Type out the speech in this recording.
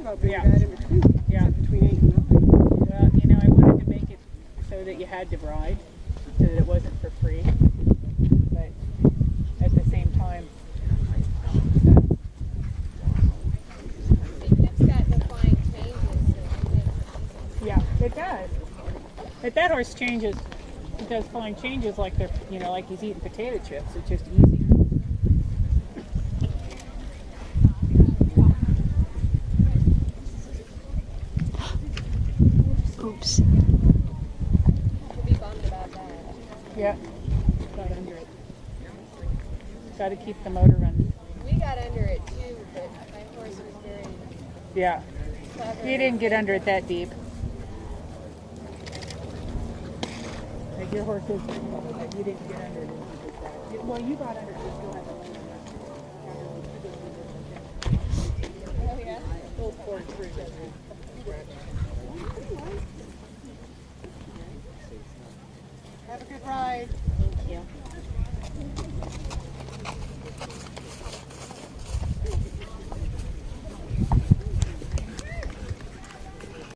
about putting Yeah. that in between. Yeah. Between 8 and 9. Well, you know, I wanted to make it so that you had to ride, so that it wasn't for free. But at the same time, It's got defined changes. yeah, it does. But that horse changes. It does flying changes like they're, you know, like he's eating potato chips. It's just easy. Oops. We'll be bummed about that. Yeah. Got under it. Got to keep the motor running. We got under it too, but my horse was very Yeah. clever. You didn't get under it that deep. Like your horse is pretty clever, but you didn't get under it as deep as that. Well, you got under it. You still had the motor running. Oh, yeah? Full forward through. Have a good ride. Thank you.